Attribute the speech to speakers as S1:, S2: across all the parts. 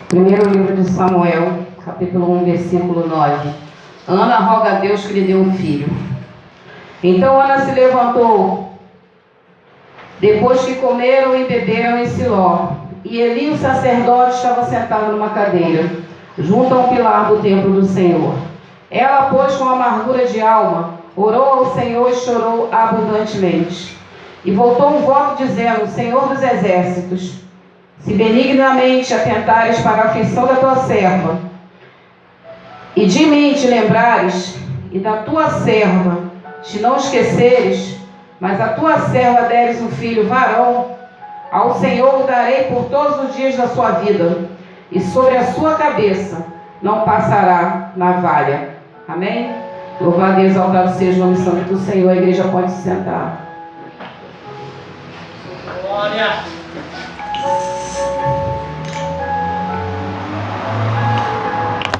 S1: Primeiro livro de Samuel, capítulo 1, versículo 9. Ana roga a Deus que lhe dê um filho. Então Ana se levantou, depois que comeram e beberam em Siló, e Eli, o sacerdote, estava sentado numa cadeira, junto a um pilar do templo do Senhor. Ela, pois, com amargura de alma, orou ao Senhor e chorou abundantemente. E voltou um voto dizendo: Senhor dos exércitos, se benignamente atentares para a aflição da tua serva, e de mim te lembrares, e da tua serva te não esqueceres, mas a tua serva deres um filho varão, ao Senhor o darei por todos os dias da sua vida, e sobre a sua cabeça não passará navalha. Amém? Louvado e exaltado seja o nome santo do Senhor. A igreja pode se sentar.
S2: Glória.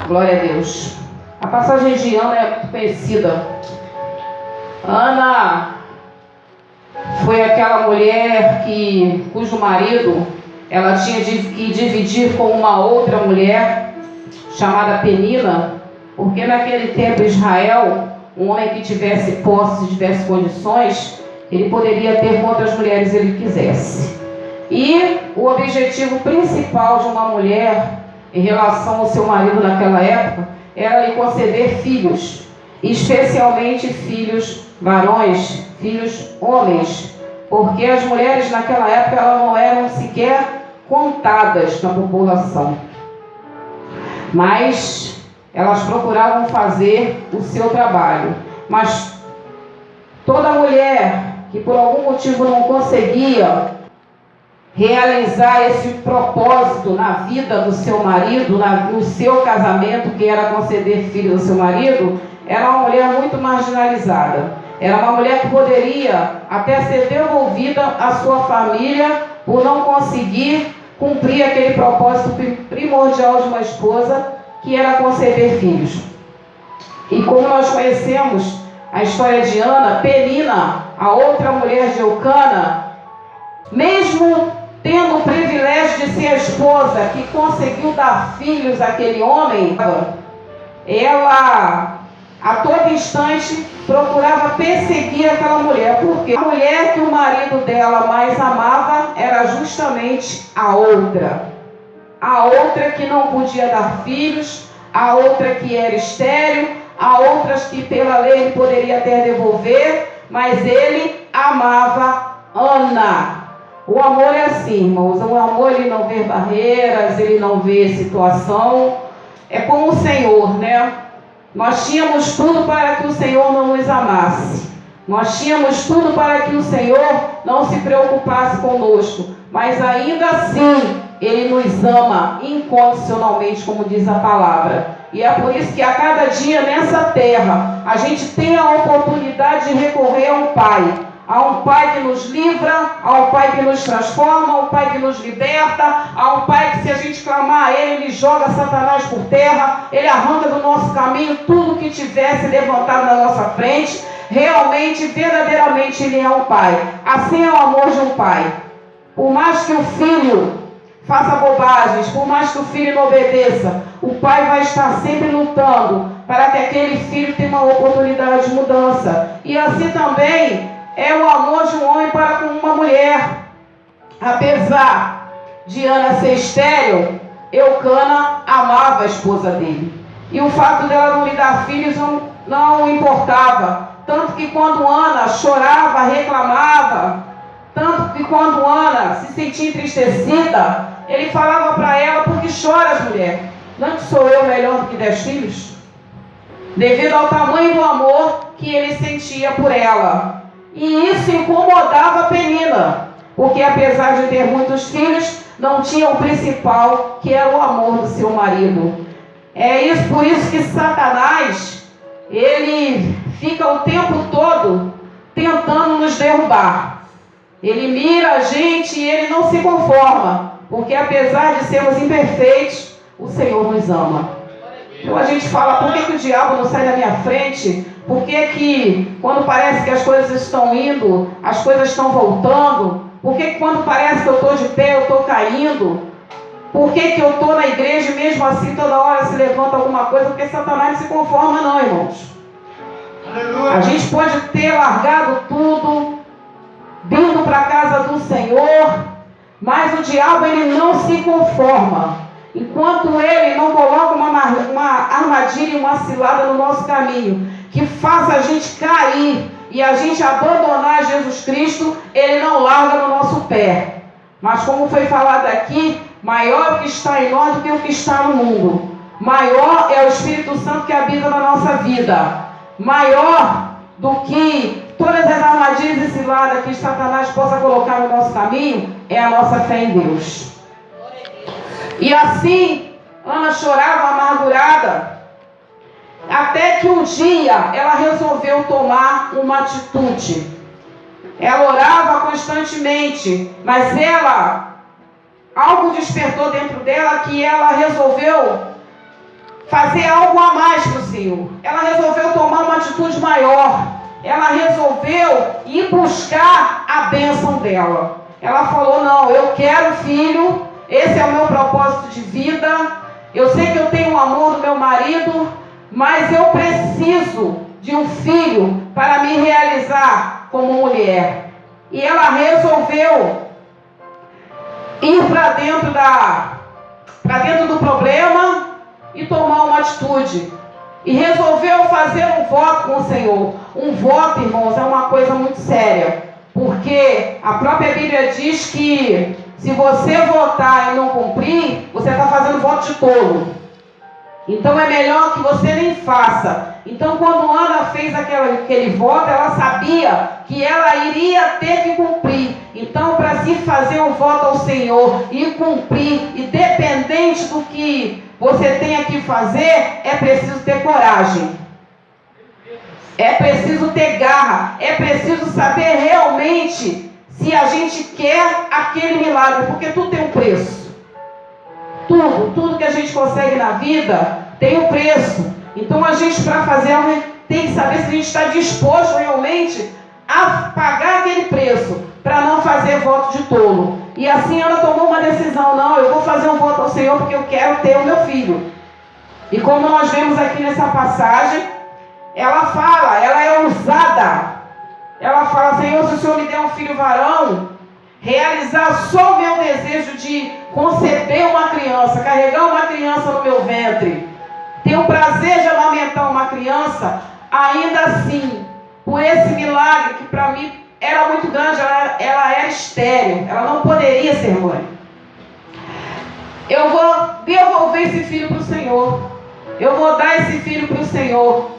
S1: Glória a Deus. A passagem de Ana é muito conhecida. Ana foi aquela mulher cujo marido ela tinha que dividir com uma outra mulher chamada Penina, porque naquele tempo Israel, um homem que tivesse posse, tivesse condições, ele poderia ter quantas mulheres ele quisesse. E o objetivo principal de uma mulher em relação ao seu marido naquela época era lhe conceder filhos, especialmente filhos varões, filhos homens, porque as mulheres naquela época elas não eram sequer contadas na população, mas elas procuravam fazer o seu trabalho. Mas toda mulher que por algum motivo não conseguia realizar esse propósito na vida do seu marido, no seu casamento, que era conceder filhos ao seu marido, era uma mulher muito marginalizada. Era uma mulher que poderia até ser devolvida à sua família por não conseguir cumprir aquele propósito primordial de uma esposa, que era conceder filhos. E como nós conhecemos a história de Ana, Penina, a outra mulher de Eucana, mesmo tendo o privilégio de ser a esposa que conseguiu dar filhos àquele homem, ela a todo instante procurava perseguir aquela mulher, porque a mulher que o marido dela mais amava era justamente a outra que não podia dar filhos, a outra que era estéril, a outras que pela lei ele poderia até devolver, mas ele amava Ana. O amor é assim, irmãos. O amor, ele não vê barreiras, ele não vê situação. É como o Senhor, né? Nós tínhamos tudo para que o Senhor não nos amasse. Nós tínhamos tudo para que o Senhor não se preocupasse conosco. Mas ainda assim, Ele nos ama incondicionalmente, como diz a palavra. E é por isso que a cada dia nessa terra, a gente tem a oportunidade de recorrer a um Pai. Há um Pai que nos livra, há um Pai que nos transforma, há um Pai que nos liberta, há um Pai que, se a gente clamar a Ele joga Satanás por terra, Ele arranca do nosso caminho tudo que tivesse levantado na nossa frente. Realmente, verdadeiramente, Ele é um Pai. Assim é o amor de um Pai. Por mais que o filho faça bobagens, por mais que o filho não obedeça, o Pai vai estar sempre lutando para que aquele filho tenha uma oportunidade de mudança. E assim também é o amor de um homem para com uma mulher. Apesar de Ana ser estéril, Eucana amava a esposa dele. E o fato dela não lhe dar filhos não importava. Tanto que quando Ana chorava, reclamava, tanto que quando Ana se sentia entristecida, ele falava para ela: por que choras, mulher? Não sou eu melhor do que 10 filhos? Devido ao tamanho do amor que ele sentia por ela. E isso incomodava a Penina, porque apesar de ter muitos filhos, não tinha o principal, que era o amor do seu marido. Por isso que Satanás, ele fica o tempo todo tentando nos derrubar. Ele mira a gente e ele não se conforma, porque apesar de sermos imperfeitos, o Senhor nos ama. Então a gente fala: por que o diabo não sai da minha frente? Por que quando parece que as coisas estão indo, as coisas estão voltando? Por que quando parece que eu estou de pé, eu estou caindo? Por que que eu estou na igreja e mesmo assim toda hora se levanta alguma coisa? Porque Satanás não se conforma não, irmãos. Aleluia. A gente pode ter largado tudo, vindo para a casa do Senhor, mas o diabo ele não se conforma. Enquanto ele não coloca uma armadilha e uma cilada no nosso caminho, que faça a gente cair e a gente abandonar Jesus Cristo, ele não larga no nosso pé. Mas como foi falado aqui, maior o que está em nós do que o que está no mundo. Maior é o Espírito Santo que habita na nossa vida. Maior do que todas as armadilhas e ciladas que Satanás possa colocar no nosso caminho é a nossa fé em Deus. E assim, Ana chorava amargurada, até que um dia ela resolveu tomar uma atitude. Ela orava constantemente, mas algo despertou dentro dela que ela resolveu fazer algo a mais para o Senhor. Ela resolveu tomar uma atitude maior. Ela resolveu ir buscar a bênção dela. Ela falou, não, eu quero filho, esse é o meu propósito de vida, eu sei que eu tenho o amor do meu marido, mas eu preciso de um filho para me realizar como mulher. E ela resolveu ir para dentro do problema e tomar uma atitude. E resolveu fazer um voto com o Senhor. Um voto, irmãos, é uma coisa muito séria. Porque a própria Bíblia diz que se você votar e não cumprir, você está fazendo voto de tolo. Então é melhor que você nem faça. Então quando Ana fez aquele voto, ela sabia que ela iria ter que cumprir. Então para se fazer um voto ao Senhor e cumprir, independente do que você tenha que fazer, é preciso ter coragem. É preciso ter garra. É preciso saber realmente se a gente quer aquele milagre. Porque tudo tem um preço. Tudo que a gente consegue na vida tem um preço. Então a gente, para fazer, tem que saber se a gente está disposto realmente a pagar aquele preço, para não fazer voto de tolo. E assim ela tomou uma decisão, não, eu vou fazer um voto ao Senhor porque eu quero ter o meu filho. E como nós vemos aqui nessa passagem, ela fala, ela é ousada. Ela fala, Senhor, se o Senhor me der um filho varão, realizar só o meu desejo de conceber uma criança, carregar uma criança no meu ventre, ter o prazer de amamentar uma criança, ainda assim, por esse milagre que para mim era muito grande, ela era estéril, ela não poderia ser mãe. Eu vou devolver esse filho para o Senhor, eu vou dar esse filho para o Senhor,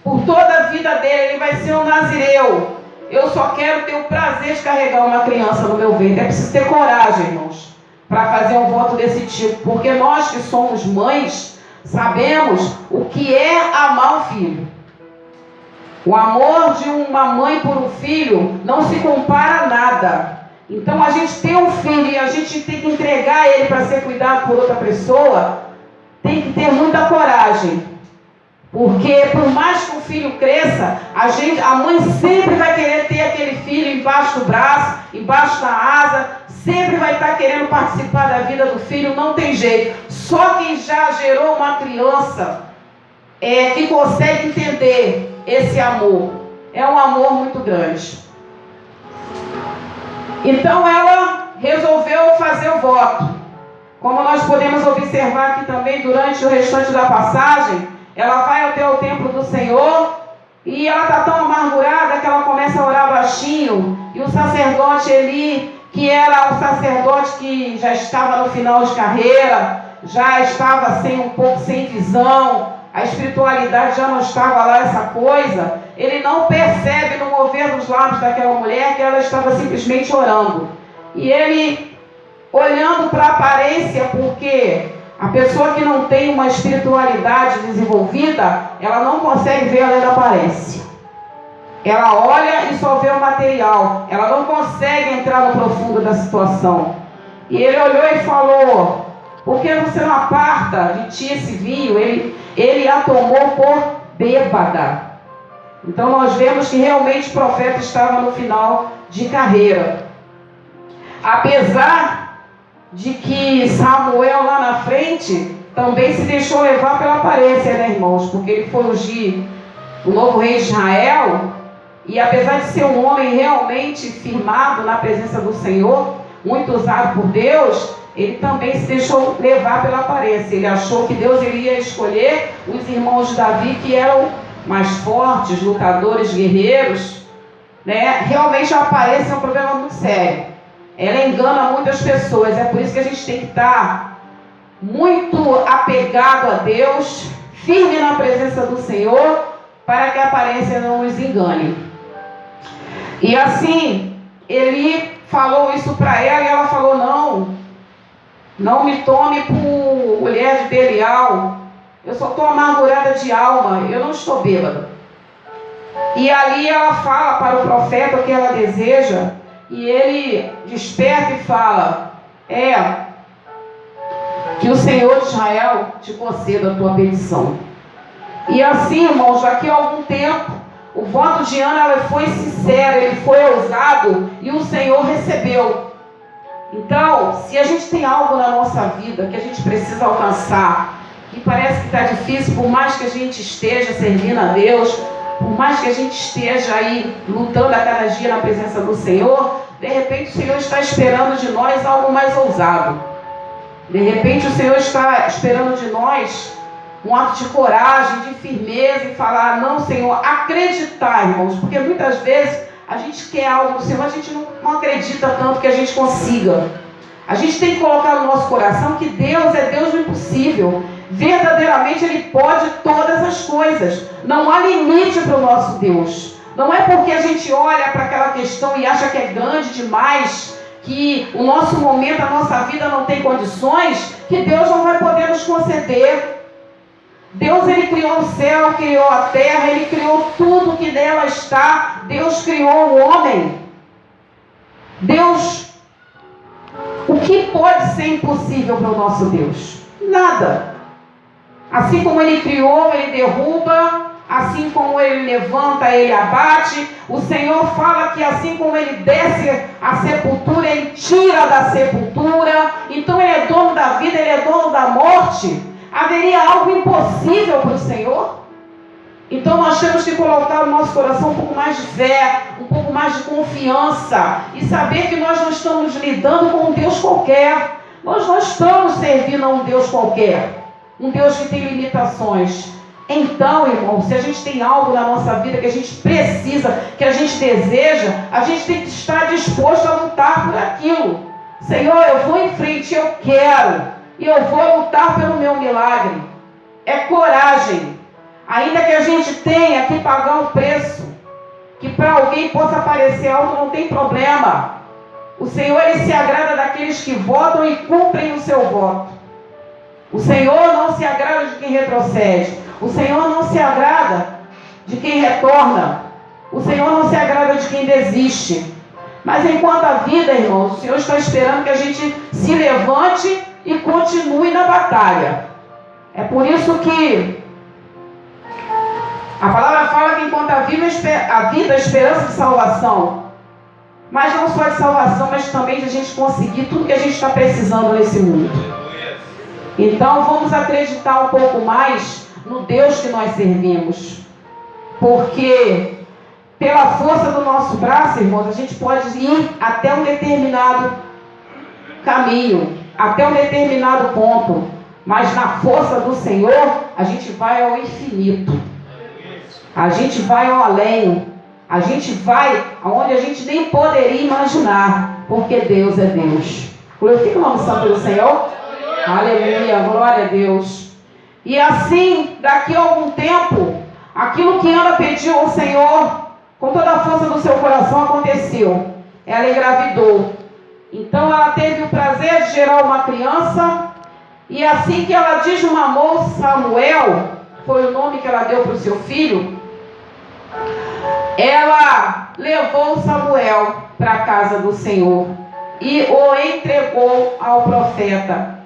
S1: por toda a vida dele, ele vai ser um nazireu. Eu só quero ter o prazer de carregar uma criança no meu ventre. É preciso ter coragem, irmãos, para fazer um voto desse tipo, porque nós que somos mães, sabemos o que é amar um filho. O amor de uma mãe por um filho não se compara a nada. Então a gente tem um filho e a gente tem que entregar ele para ser cuidado por outra pessoa, tem que ter muita coragem. Porque por mais que o filho cresça, a mãe sempre vai querer ter aquele filho embaixo do braço, embaixo da asa, sempre vai estar querendo participar da vida do filho, não tem jeito. Só quem já gerou uma criança que consegue entender esse amor. É um amor muito grande. Então ela resolveu fazer o voto. Como nós podemos observar aqui também durante o restante da passagem, ela vai até o templo do Senhor e ela está tão amargurada que ela começa a orar baixinho. E o sacerdote Eli, que era o sacerdote que já estava no final de carreira, já estava um pouco sem visão, a espiritualidade já não estava lá essa coisa, ele não percebe no mover dos lábios daquela mulher que ela estava simplesmente orando. E ele, olhando para a aparência, porque a pessoa que não tem uma espiritualidade desenvolvida, ela não consegue ver além da aparência. Ela olha e só vê o material. Ela não consegue entrar no profundo da situação. E ele olhou e falou, por que você não aparta de ti esse vinho? Ele a tomou por bêbada. Então nós vemos que realmente o profeta estava no final de carreira. Apesar de que Samuel lá na frente também se deixou levar pela aparência, né, irmãos? Porque ele foi ungir o novo rei de Israel, e apesar de ser um homem realmente firmado na presença do Senhor, muito usado por Deus, ele também se deixou levar pela aparência. Ele achou que Deus iria escolher os irmãos de Davi, que eram mais fortes, lutadores, guerreiros, né? Realmente a aparência é um problema muito sério. Ela engana muitas pessoas. É por isso que a gente tem que estar muito apegado a Deus, firme na presença do Senhor, para que a aparência não nos engane. E assim, ele falou isso para ela, e ela falou: não me tome por mulher de Belial, eu só estou amargurada de alma, eu não estou bêbada. E ali ela fala para o profeta o que ela deseja, e ele desperta e fala: que o Senhor de Israel te conceda a tua petição. E assim, irmãos, daqui a algum tempo, o voto de Ana foi sincero, ele foi ousado, e o Senhor recebeu. Então, se a gente tem algo na nossa vida que a gente precisa alcançar, e parece que está difícil, por mais que a gente esteja servindo a Deus, por mais que a gente esteja aí lutando a cada dia na presença do Senhor, de repente o Senhor está esperando de nós algo mais ousado. De repente o Senhor está esperando de nós um ato de coragem, de firmeza, e falar: não, Senhor, acreditar, irmãos, porque muitas vezes a gente quer algo do Senhor, a gente não acredita tanto que a gente consiga. A gente tem que colocar no nosso coração que Deus é Deus do impossível. Verdadeiramente Ele pode todas as coisas. Não há limite para o nosso Deus. Não é porque a gente olha para aquela questão e acha que é grande demais, que o nosso momento, a nossa vida não tem condições, que Deus não vai poder nos conceder. Deus, Ele criou o céu, criou a terra, Ele criou tudo que nela está. Deus criou o homem. Deus, o que pode ser impossível para o nosso Deus? Nada. Assim como Ele criou, Ele derruba. Assim como Ele levanta, Ele abate. O Senhor fala que assim como Ele desce a sepultura, Ele tira da sepultura. Então Ele é dono da vida, Ele é dono da morte. Haveria algo impossível para o Senhor? Então nós temos que colocar no nosso coração um pouco mais de fé, um pouco mais de confiança, e saber que nós não estamos lidando com um Deus qualquer. Nós não estamos servindo a um Deus qualquer, um Deus que tem limitações. Então, irmão, se a gente tem algo na nossa vida que a gente precisa, que a gente deseja, a gente tem que estar disposto a lutar por aquilo. Senhor, eu vou em frente, eu quero. E eu vou lutar pelo meu milagre. É coragem. Ainda que a gente tenha que pagar um preço, que para alguém possa parecer algo, não tem problema. O Senhor, Ele se agrada daqueles que votam e cumprem o seu voto. O Senhor não se agrada de quem retrocede. O Senhor não se agrada de quem retorna. O Senhor não se agrada de quem desiste. Mas enquanto a vida, irmãos, o Senhor está esperando que a gente se levante e continue na batalha. É por isso que a palavra fala que enquanto a vida, a esperança de salvação. Mas não só de salvação, mas também de a gente conseguir tudo que a gente está precisando nesse mundo. Então vamos acreditar um pouco mais no Deus que nós servimos. Porque pela força do nosso braço, irmãos, a gente pode ir até um determinado caminho, até um determinado ponto, mas na força do Senhor a gente vai ao infinito, a gente vai ao além, a gente vai aonde a gente nem poderia imaginar, porque Deus é Deus. Glorifica o nome santo do Senhor. Aleluia, glória a Deus. E assim, daqui a algum tempo, aquilo que Ana pediu ao Senhor com toda a força do seu coração aconteceu. Ela engravidou. Então ela teve o prazer de gerar uma criança, e assim que ela desmamou Samuel, foi o nome que ela deu para o seu filho, ela levou Samuel para a casa do Senhor e o entregou ao profeta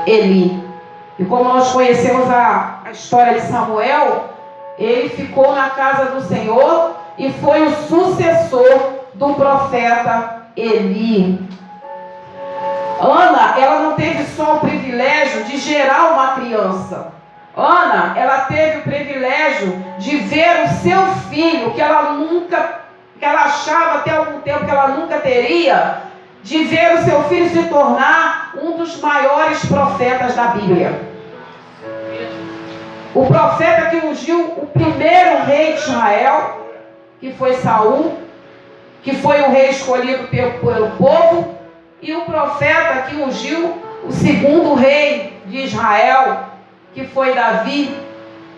S1: Eli. E como nós conhecemos a história de Samuel, ele ficou na casa do Senhor e foi o sucessor do profeta Eli. Ana, ela não teve só o privilégio de gerar uma criança. Ana, ela teve o privilégio de ver o seu filho, que ela achava até algum tempo que ela nunca teria, de ver o seu filho se tornar um dos maiores profetas da Bíblia. O profeta que ungiu o primeiro rei de Israel, que foi Saul, que foi o rei escolhido pelo povo, e o profeta que ungiu o segundo rei de Israel, que foi Davi,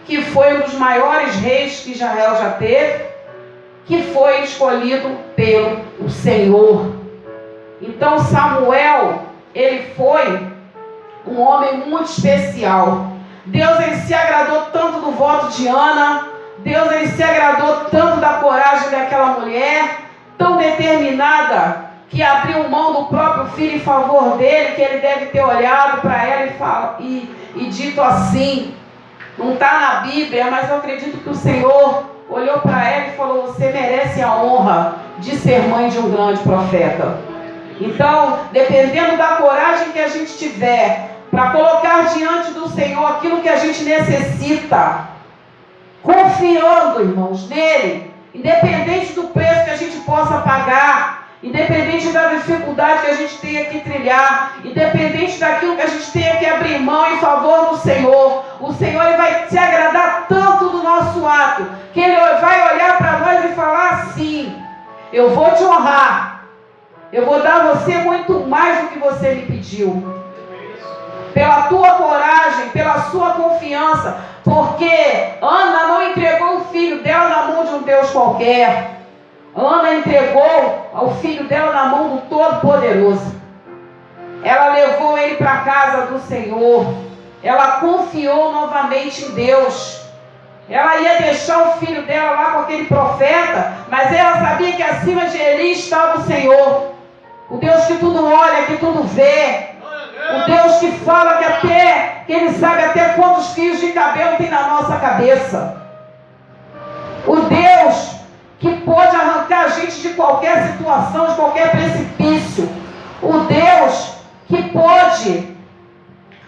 S1: que foi um dos maiores reis que Israel já teve, que foi escolhido pelo Senhor. Então Samuel, ele foi um homem muito especial. Deus, ele se agradou tanto do voto de Ana. Deus, ele se agradou tanto da coragem daquela mulher, tão determinada, que abriu mão do próprio filho em favor dele, que ele deve ter olhado para ela e dito assim, não está na Bíblia, mas eu acredito que o Senhor olhou para ela e falou: você merece a honra de ser mãe de um grande profeta. Então, dependendo da coragem que a gente tiver para colocar diante do Senhor aquilo que a gente necessita, confiando, irmãos, nele, independente do preço que a gente possa pagar, independente da dificuldade que a gente tenha que trilhar, independente daquilo que a gente tenha que abrir mão em favor do Senhor, o Senhor, ele vai se agradar tanto do nosso ato, que ele vai olhar para nós e falar assim: eu vou te honrar, eu vou dar a você muito mais do que você me pediu, pela tua coragem, pela sua confiança, porque Ana não entregou o filho dela na mão de um Deus qualquer. Ana entregou o filho dela na mão do Todo-Poderoso. Ela levou ele para a casa do Senhor. Ela confiou novamente em Deus. Ela ia deixar o filho dela lá com aquele profeta, mas ela sabia que acima de Eli estava o Senhor, o Deus que tudo olha, que tudo vê, o Deus que fala que ele sabe até quantos fios de cabelo tem na nossa cabeça. O Deus que pode arrancar a gente de qualquer situação, de qualquer precipício. O Deus que pode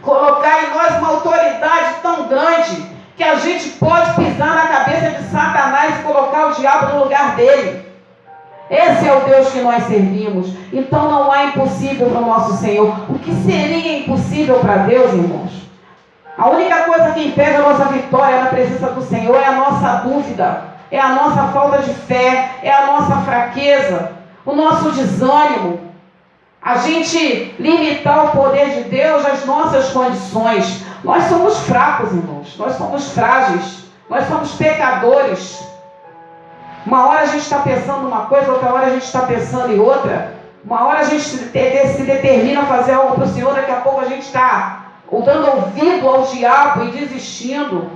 S1: colocar em nós uma autoridade tão grande que a gente pode pisar na cabeça de Satanás e colocar o diabo no lugar dele. Esse é o Deus que nós servimos. Então não há impossível para o nosso Senhor. O que seria impossível para Deus, irmãos? A única coisa que impede a nossa vitória na presença do Senhor é a nossa dúvida, é a nossa falta de fé, é a nossa fraqueza, o nosso desânimo. A gente limitar o poder de Deus às nossas condições. Nós somos fracos, irmãos. Nós somos frágeis. Nós somos pecadores. Uma hora a gente está pensando uma coisa, outra hora a gente está pensando em outra. Uma hora a gente se determina a fazer algo para o Senhor, daqui a pouco a gente está dando ouvido ao diabo e desistindo.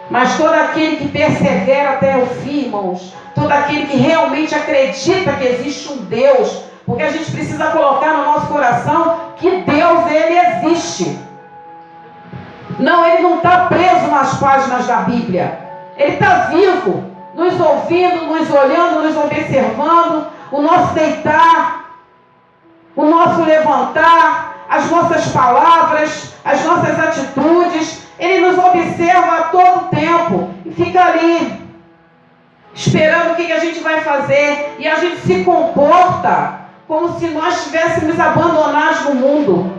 S1: Mas todo aquele que persevera até o fim, irmãos, todo aquele que realmente acredita que existe um Deus, porque a gente precisa colocar no nosso coração que Deus, ele existe. Não, ele não está preso nas páginas da Bíblia. Ele está vivo, nos ouvindo, nos olhando, nos observando, o nosso deitar, o nosso levantar, as nossas palavras, as nossas atitudes. Ele nos observa a todo tempo e fica ali, esperando o que a gente vai fazer. E a gente se comporta como se nós estivéssemos abandonados no mundo.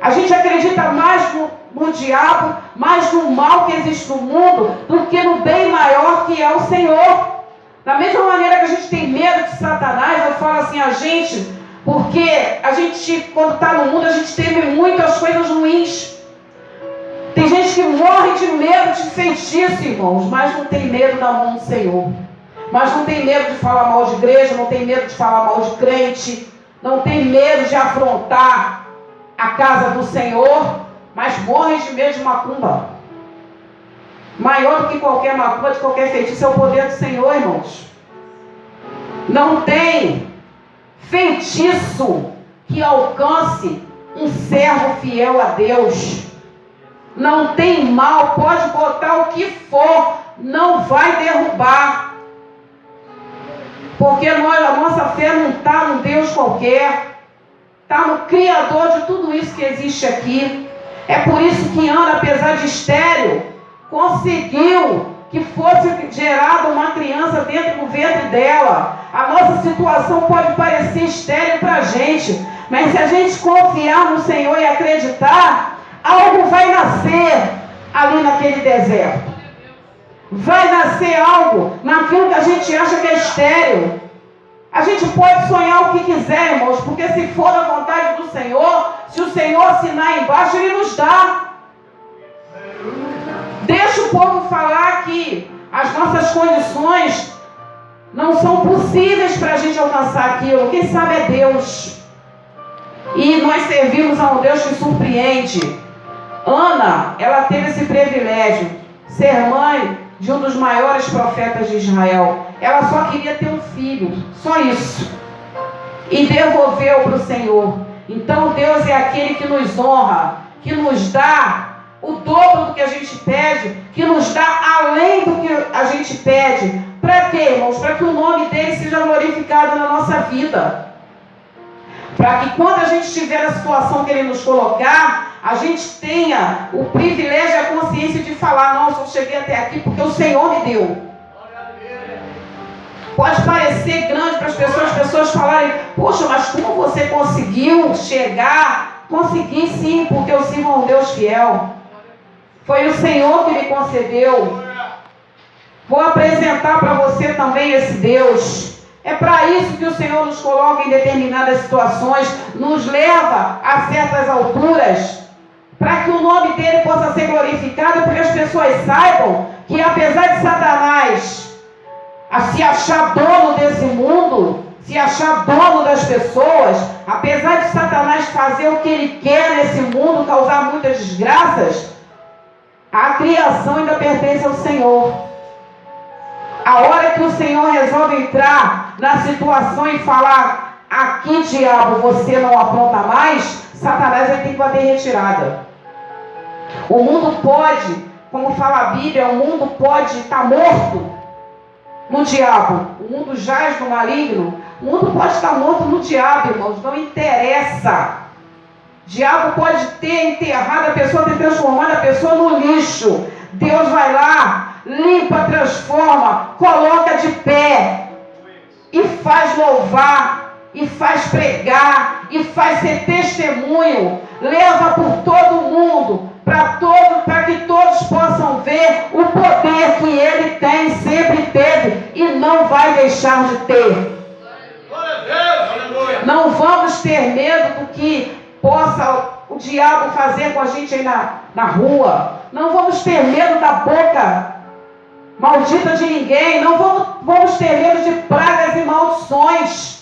S1: A gente acredita mais no diabo, mais no mal que existe no mundo, do que no bem maior que é o Senhor. Da mesma maneira que a gente tem medo de Satanás, eu falo assim, a gente, porque a gente, quando está no mundo, a gente teme muito as coisas ruins. Tem gente que morre de medo de feitiço, irmãos, mas não tem medo da mão do Senhor. Mas não tem medo de falar mal de igreja, não tem medo de falar mal de crente, não tem medo de afrontar a casa do Senhor, mas morre de medo de macumba. Maior do que qualquer macumba, de qualquer feitiço, é o poder do Senhor, irmãos. Não tem feitiço que alcance um servo fiel a Deus. Não tem mal, pode botar o que for, não vai derrubar. Porque a nossa fé não está num Deus qualquer. está no Criador de tudo isso que existe aqui. É por isso que Ana, apesar de estéril, conseguiu que fosse gerada uma criança dentro do ventre dela. A nossa situação pode parecer estéril para a gente, mas se a gente confiar no Senhor e acreditar, algo vai nascer ali naquele deserto. Vai nascer algo naquilo que a gente acha que é estéril. A gente pode sonhar o que quiser, irmãos, porque se for da vontade do Senhor, se o Senhor assinar embaixo, Ele nos dá. Deixa o povo falar que as nossas condições não são possíveis para a gente alcançar aquilo. Quem sabe é Deus. E nós servimos a um Deus que surpreende. Ana, ela teve esse privilégio, ser mãe de um dos maiores profetas de Israel. Ela só queria ter um filho, só isso. E devolveu para o Senhor. Então Deus é aquele que nos honra, que nos dá o dobro do que a gente pede, que nos dá além do que a gente pede. Para quê, irmãos? Para que o nome dele seja glorificado na nossa vida. Para que quando a gente estiver na situação que ele nos colocar, a gente tenha o privilégio e a consciência de falar: não, eu só cheguei até aqui porque o Senhor me deu. Pode parecer grande para as pessoas falarem: poxa, mas como você conseguiu chegar? Consegui sim, porque eu sirvo a um Deus fiel. Foi o Senhor que me concedeu. Vou apresentar para você também esse Deus. É para isso que o Senhor nos coloca em determinadas situações, nos leva a certas alturas, para que o nome dele possa ser glorificado, porque as pessoas saibam que, apesar de Satanás se achar dono desse mundo, se achar dono das pessoas, apesar de Satanás fazer o que ele quer nesse mundo, causar muitas desgraças, a criação ainda pertence ao Senhor. A hora que o Senhor resolve entrar na situação e falar: aqui, diabo, você não apronta mais, Satanás vai ter que bater retirada. O mundo pode, como fala a Bíblia, o mundo pode estar morto no diabo. O mundo jaz no maligno. O mundo pode estar morto no diabo, irmãos, não interessa. O diabo pode ter enterrado a pessoa, ter transformado a pessoa no lixo. Deus vai lá, limpa, transforma, coloca de pé e faz louvar, e faz pregar, e faz ser testemunho, leva por todo mundo, para que todos possam ver o poder que ele tem, sempre teve e não vai deixar de ter. Não vamos ter medo do que possa o diabo fazer com a gente aí na rua. Não vamos ter medo da boca maldita de ninguém. Não vamos ter medo de pragas e maldições.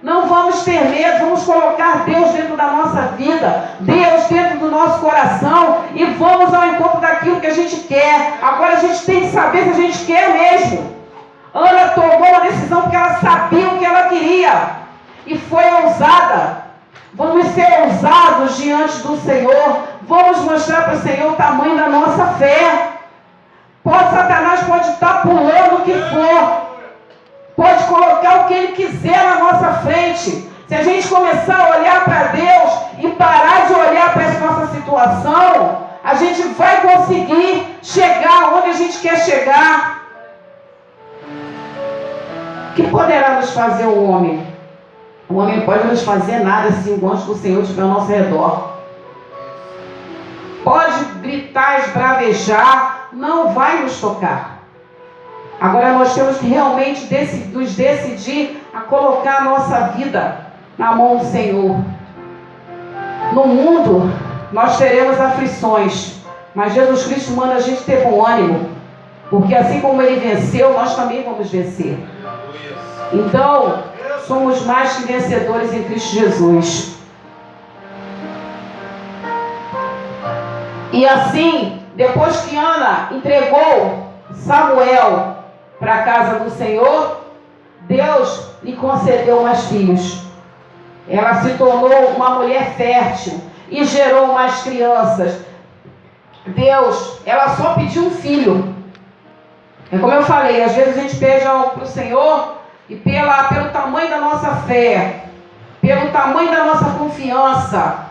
S1: Não vamos ter medo. Vamos colocar Deus dentro da nossa vida, Deus dentro do nosso coração, e vamos ao encontro daquilo que a gente quer. Agora a gente tem que saber se a gente quer mesmo. Ana tomou uma decisão porque ela sabia o que ela queria e foi ousada. Vamos ser ousados diante do Senhor. Vamos mostrar para o Senhor o tamanho da nossa fé. Satanás pode estar pulando o que for, pode colocar o que ele quiser na nossa frente. Se a gente começar a olhar para Deus e parar de olhar para essa nossa situação, a gente vai conseguir chegar onde a gente quer chegar. O que poderá nos fazer o homem? O homem não pode nos fazer nada se o anjo do Senhor estiver ao nosso redor. Pode gritar, esbravejar, não vai nos tocar. Agora nós temos que realmente nos decidir a colocar a nossa vida na mão do Senhor. No mundo nós teremos aflições, mas Jesus Cristo manda a gente ter bom ânimo, porque assim como Ele venceu, nós também vamos vencer. Então, somos mais que vencedores em Cristo Jesus. E assim, depois que Ana entregou Samuel para a casa do Senhor, Deus lhe concedeu mais filhos. Ela se tornou uma mulher fértil e gerou mais crianças. Ela só pediu um filho. É como eu falei, às vezes a gente pede para o Senhor, e pelo tamanho da nossa fé, pelo tamanho da nossa confiança, confiança,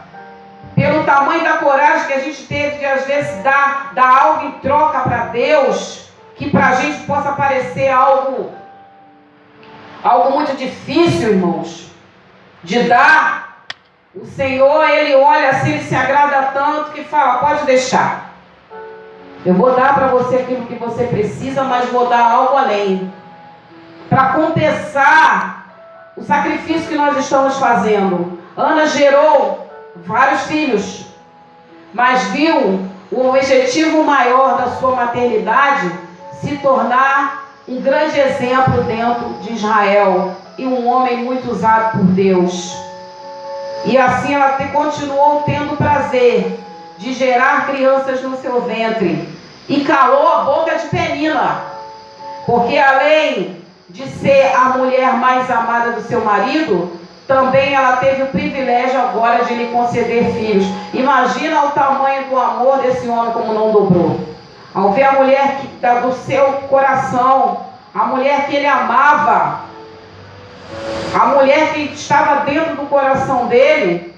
S1: pelo tamanho da coragem que a gente teve de às vezes dar algo em troca para Deus, que para a gente possa parecer algo muito difícil, irmãos, de dar. O Senhor, Ele olha assim, Ele se agrada tanto que fala: pode deixar, eu vou dar para você aquilo que você precisa, mas vou dar algo além, para compensar o sacrifício que nós estamos fazendo. Ana gerou vários filhos, mas viu o objetivo maior da sua maternidade se tornar um grande exemplo dentro de Israel e um homem muito usado por Deus. E assim ela continuou tendo o prazer de gerar crianças no seu ventre e calou a boca de Penina, porque além de ser a mulher mais amada do seu marido, também ela teve o privilégio agora de lhe conceder filhos. Imagina o tamanho do amor desse homem como não dobrou. Ao ver a mulher do seu coração, a mulher que ele amava, a mulher que estava dentro do coração dele,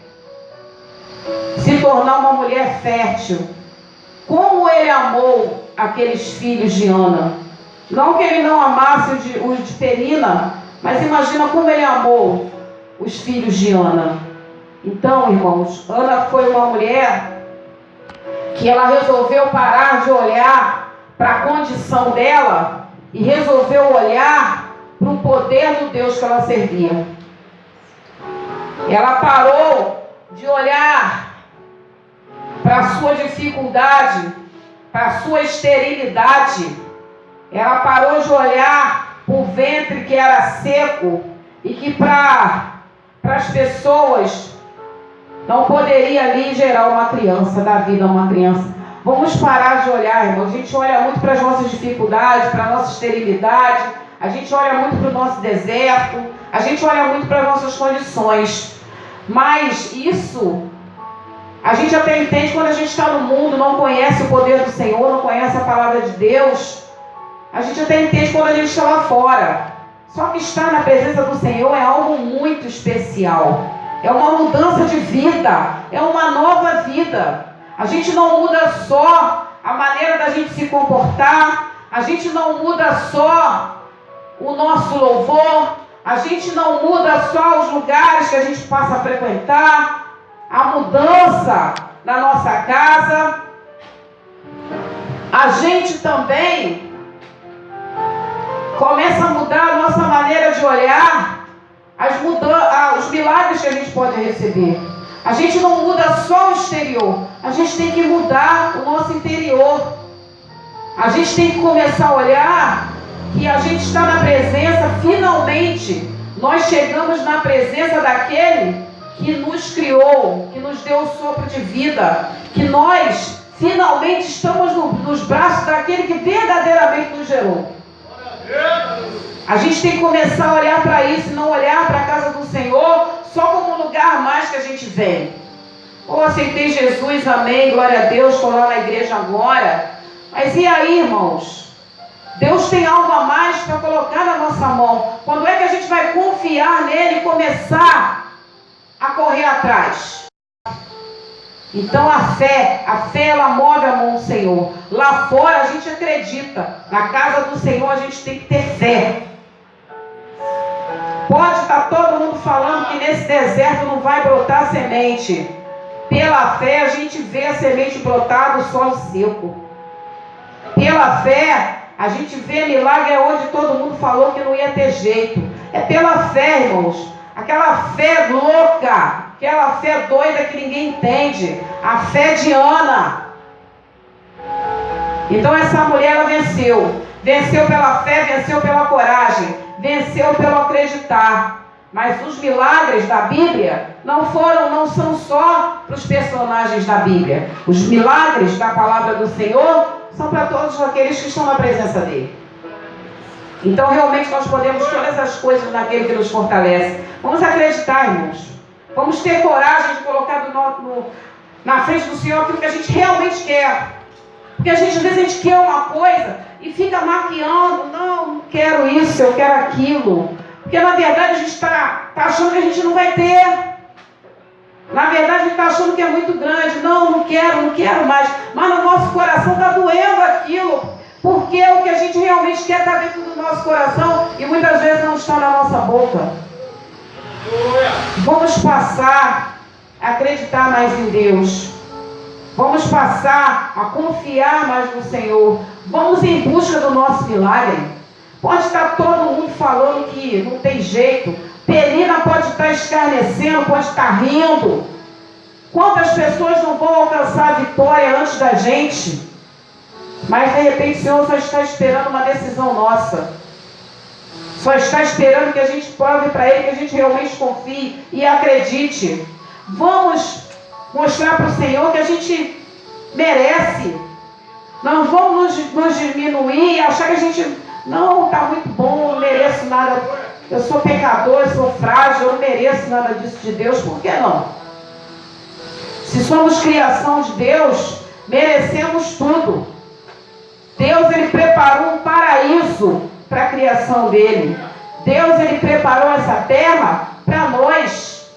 S1: se tornar uma mulher fértil. Como ele amou aqueles filhos de Ana. Não que ele não amasse os de Penina, mas imagina como ele amou os filhos de Ana. Então, irmãos, Ana foi uma mulher que ela resolveu parar de olhar para a condição dela e resolveu olhar para o poder do Deus que ela servia. Ela parou de olhar para a sua dificuldade, para a sua esterilidade. Ela parou de olhar para o ventre que era seco e que para as pessoas não poderia ali gerar uma criança, dar vida a uma criança. Vamos parar de olhar, irmão. A gente olha muito para as nossas dificuldades, para a nossa esterilidade, a gente olha muito para o nosso deserto, a gente olha muito para as nossas condições. Mas isso a gente até entende quando a gente está no mundo, não conhece o poder do Senhor, não conhece a palavra de Deus. A gente até entende quando a gente está lá fora. Só que estar na presença do Senhor é algo muito especial. É uma mudança de vida, é uma nova vida. A gente não muda só a maneira da gente se comportar, a gente não muda só o nosso louvor, a gente não muda só os lugares que a gente passa a frequentar, a mudança na nossa casa. A gente também começa a mudar a nossa maneira de olhar os milagres que a gente pode receber. A gente não muda só o exterior, a gente tem que mudar o nosso interior. A gente tem que começar a olhar que a gente está na presença, finalmente, nós chegamos na presença daquele que nos criou, que nos deu o sopro de vida, que nós finalmente estamos nos braços daquele que verdadeiramente nos gerou. A gente tem que começar a olhar para isso e não olhar para a casa do Senhor só como um lugar a mais que a gente vem. Aceitei Jesus, amém, glória a Deus, estou lá na igreja agora. Mas e aí, irmãos? Deus tem algo a mais para colocar na nossa mão. Quando é que a gente vai confiar nele e começar a correr atrás? Então a fé ela move a mão do Senhor. Lá fora a gente acredita. Na casa do Senhor a gente tem que ter fé. Pode estar todo mundo falando que nesse deserto não vai brotar semente. Pela fé a gente vê a semente brotar do solo seco. Pela fé a gente vê milagre onde todo mundo falou que não ia ter jeito. É pela fé, irmãos. Aquela fé louca, aquela fé doida que ninguém entende. A fé de Ana. Então essa mulher ela venceu. Venceu pela fé, venceu pela coragem, venceu pelo acreditar. Mas os milagres da Bíblia não são só para os personagens da Bíblia. Os milagres da palavra do Senhor são para todos aqueles que estão na presença dele. Então realmente nós podemos todas as coisas naquele que nos fortalece. Vamos acreditar, irmãos. Vamos ter coragem de colocar na frente do Senhor aquilo que a gente realmente quer. Porque às vezes a gente quer uma coisa e fica maquiando. Não quero isso, eu quero aquilo. Porque na verdade a gente está achando que a gente não vai ter. Na achando que é muito grande. Não quero mais. Mas no nosso coração está doendo aquilo. Porque o que a gente realmente quer está dentro do nosso coração e muitas vezes não está na nossa boca. Vamos passar a acreditar mais em Deus. Vamos passar a confiar mais no Senhor. Vamos em busca do nosso milagre. Pode estar todo mundo falando que não tem jeito. Penina pode estar escarnecendo, pode estar rindo. Quantas pessoas não vão alcançar a vitória antes da gente? Mas de repente o Senhor só está esperando uma decisão nossa. Só está esperando que a gente prove para Ele, que a gente realmente confie e acredite. Vamos mostrar para o Senhor que a gente merece. Não vamos nos diminuir e achar que a gente não está muito bom, não mereço nada. Eu sou pecador, eu sou frágil, eu não mereço nada disso de Deus. Por que não? Se somos criação de Deus, merecemos tudo. Deus, Ele preparou um paraíso para a criação dele. Deus, Ele preparou essa terra para nós.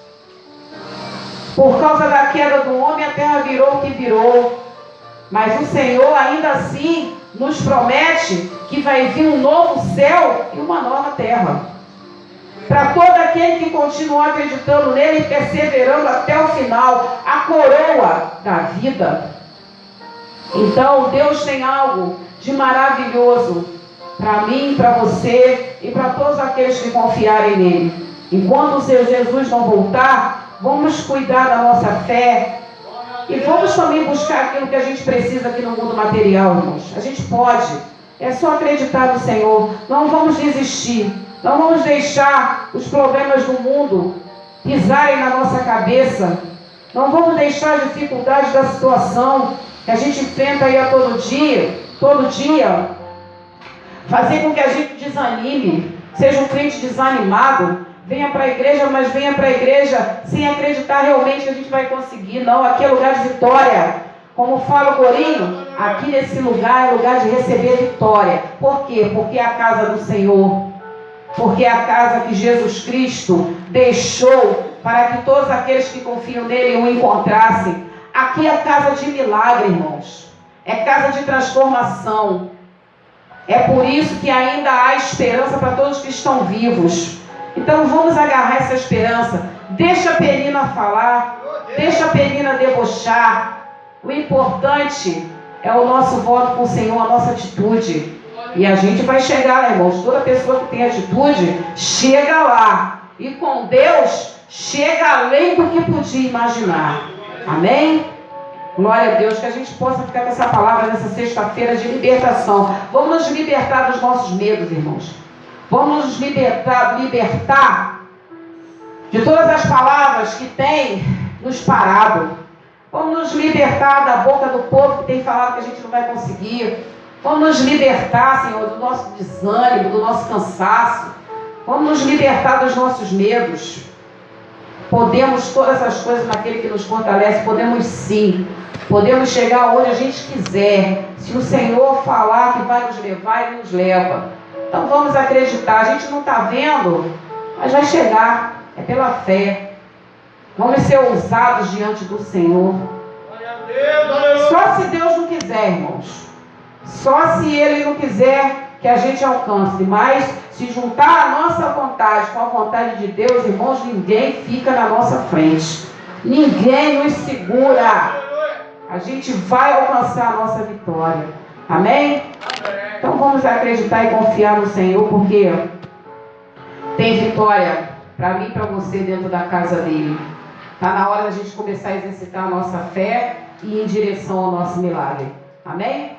S1: Por causa da queda do homem, a terra virou o que virou. Mas o Senhor ainda assim nos promete que vai vir um novo céu e uma nova terra. Para todo aquele que continua acreditando nele e perseverando até o final, a coroa da vida. Então Deus tem algo de maravilhoso para mim, para você e para todos aqueles que confiarem nele. Enquanto o seu Jesus não voltar, vamos cuidar da nossa fé e vamos também buscar aquilo que a gente precisa aqui no mundo material, irmãos. A gente pode, é só acreditar no Senhor. Não vamos desistir, não vamos deixar os problemas do mundo pisarem na nossa cabeça. Não vamos deixar as dificuldades da situação que a gente enfrenta aí a todo dia, fazer com que a gente desanime, seja um crente desanimado, venha para a igreja, mas venha para a igreja sem acreditar realmente que a gente vai conseguir. Não, aqui é lugar de vitória. Como fala o Corinho, aqui nesse lugar é lugar de receber vitória. Por quê? Porque é a casa do Senhor. Porque é a casa que Jesus Cristo deixou para que todos aqueles que confiam nele o encontrassem. Aqui é casa de milagre, irmãos. É casa de transformação. É por isso que ainda há esperança para todos que estão vivos. Então vamos agarrar essa esperança. Deixa a Penina falar. Deixa a Penina debochar. O importante é o nosso voto com o Senhor, a nossa atitude. E a gente vai chegar lá, irmãos. Toda pessoa que tem atitude, chega lá. E com Deus, chega além do que podia imaginar. Amém? Glória a Deus, que a gente possa ficar com essa palavra nessa sexta-feira de libertação. Vamos nos libertar dos nossos medos, irmãos. Vamos nos libertar de todas as palavras que têm nos parado. Vamos nos libertar da boca do povo que tem falado que a gente não vai conseguir. Vamos nos libertar, Senhor, do nosso desânimo, do nosso cansaço. Vamos nos libertar dos nossos medos. Podemos todas as coisas naquele que nos fortalece. Podemos sim. Podemos chegar onde a gente quiser. Se o Senhor falar que vai nos levar, Ele nos leva. Então vamos acreditar. A gente não está vendo, mas vai chegar. É pela fé. Vamos ser ousados diante do Senhor. Só se Deus não quiser, irmãos. Só se Ele não quiser que a gente alcance. Mas se juntar a nossa vontade com a vontade de Deus, irmãos, ninguém fica na nossa frente. Ninguém nos segura. A gente vai alcançar a nossa vitória. Amém? Então vamos acreditar e confiar no Senhor, porque tem vitória para mim e para você dentro da casa dele. Está na hora da gente começar a exercitar a nossa fé e ir em direção ao nosso milagre. Amém?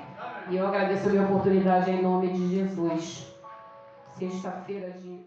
S1: E eu agradeço a minha oportunidade em nome de Jesus. Sexta-feira de...